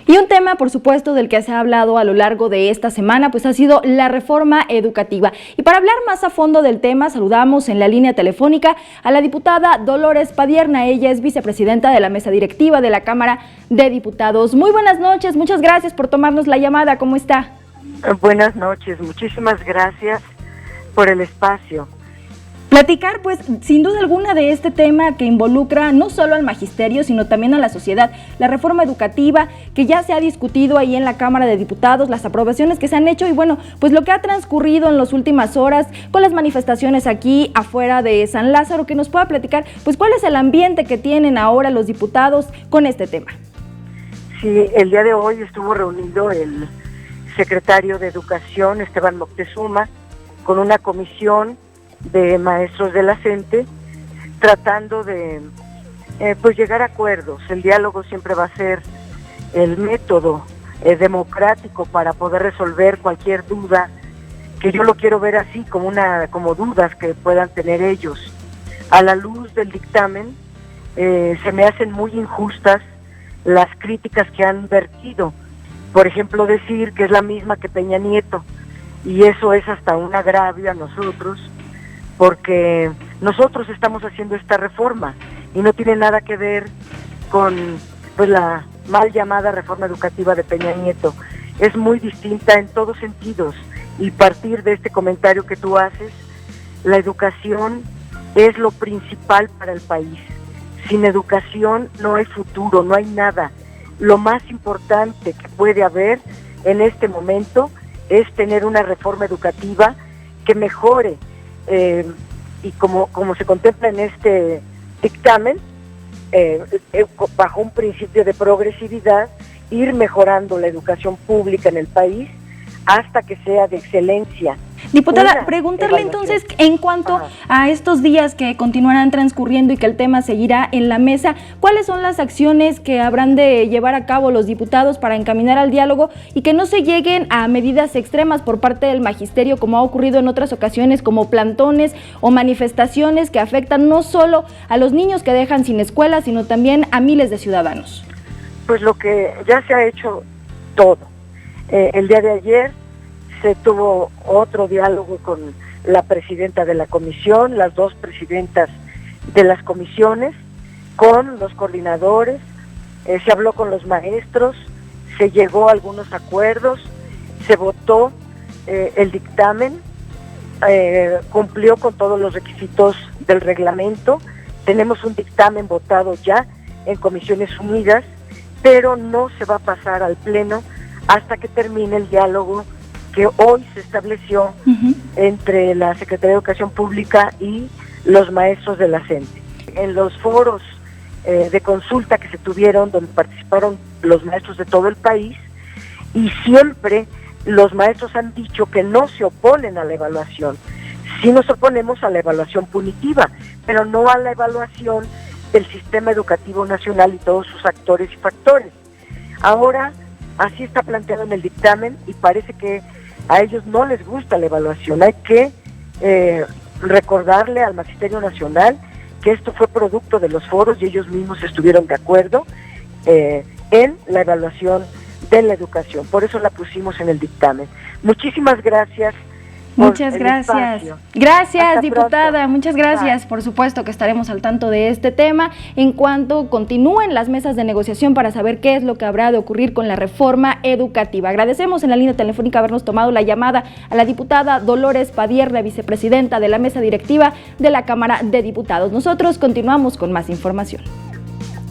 Y un tema, por supuesto, del que se ha hablado a lo largo de esta semana, pues ha sido la reforma educativa. Y para hablar más a fondo del tema, saludamos en la línea telefónica a la diputada Dolores Padierna. Ella es vicepresidenta de la mesa directiva de la Cámara de Diputados. Muy buenas noches, muchas gracias por tomarnos la llamada. ¿Cómo está? Buenas noches, muchísimas gracias por el espacio. Platicar, pues, sin duda alguna de este tema que involucra no solo al magisterio, sino también a la sociedad, la reforma educativa que ya se ha discutido ahí en la Cámara de Diputados, las aprobaciones que se han hecho y bueno, pues lo que ha transcurrido en las últimas horas con las manifestaciones aquí afuera de San Lázaro, que nos pueda platicar, pues, cuál es el ambiente que tienen ahora los diputados con este tema. Sí, el día de hoy estuvo reunido el secretario de Educación, Esteban Moctezuma, con una comisión de maestros de la CENTE, tratando de pues llegar a acuerdos. El diálogo siempre va a ser el método democrático para poder resolver cualquier duda, que yo lo quiero ver así, como dudas que puedan tener ellos. A la luz del dictamen, se me hacen muy injustas las críticas que han vertido. Por ejemplo, decir que es la misma que Peña Nieto, y eso es hasta un agravio a nosotros, porque nosotros estamos haciendo esta reforma y no tiene nada que ver con pues la mal llamada reforma educativa de Peña Nieto. Es muy distinta en todos sentidos, y partir de este comentario que tú haces, la educación es lo principal para el país. Sin educación no hay futuro, no hay nada. Lo más importante que puede haber en este momento es tener una reforma educativa que mejore y como se contempla en este dictamen, bajo un principio de progresividad, ir mejorando la educación pública en el país hasta que sea de excelencia. Diputada, preguntarle entonces, en cuanto a estos días que continuarán transcurriendo y que el tema seguirá en la mesa, ¿cuáles son las acciones que habrán de llevar a cabo los diputados para encaminar al diálogo y que no se lleguen a medidas extremas por parte del magisterio, como ha ocurrido en otras ocasiones, como plantones o manifestaciones que afectan no solo a los niños que dejan sin escuela, sino también a miles de ciudadanos? Pues lo que ya se ha hecho todo. El día de ayer se tuvo otro diálogo con la presidenta de la comisión, las dos presidentas de las comisiones, con los coordinadores, se habló con los maestros, se llegó a algunos acuerdos, se votó el dictamen, cumplió con todos los requisitos del reglamento. Tenemos un dictamen votado ya en Comisiones Unidas, pero no se va a pasar al Pleno hasta que termine el diálogo que hoy se estableció entre la Secretaría de Educación Pública y los maestros de la CENTE. En los foros de consulta que se tuvieron, donde participaron los maestros de todo el país, y siempre los maestros han dicho que no se oponen a la evaluación. Sí nos oponemos a la evaluación punitiva, pero no a la evaluación del sistema educativo nacional y todos sus actores y factores. Ahora, así está planteado en el dictamen, y parece que a ellos no les gusta la evaluación. Hay que recordarle al Magisterio Nacional que esto fue producto de los foros y ellos mismos estuvieron de acuerdo en la evaluación de la educación. Por eso la pusimos en el dictamen. Muchísimas gracias. Muchas gracias. Gracias, Hasta diputada. pronto. Muchas gracias. Por supuesto que estaremos al tanto de este tema en cuanto continúen las mesas de negociación para saber qué es lo que habrá de ocurrir con la reforma educativa. Agradecemos en la línea telefónica habernos tomado la llamada a la diputada Dolores Padierna, vicepresidenta de la mesa directiva de la Cámara de Diputados. Nosotros continuamos con más información.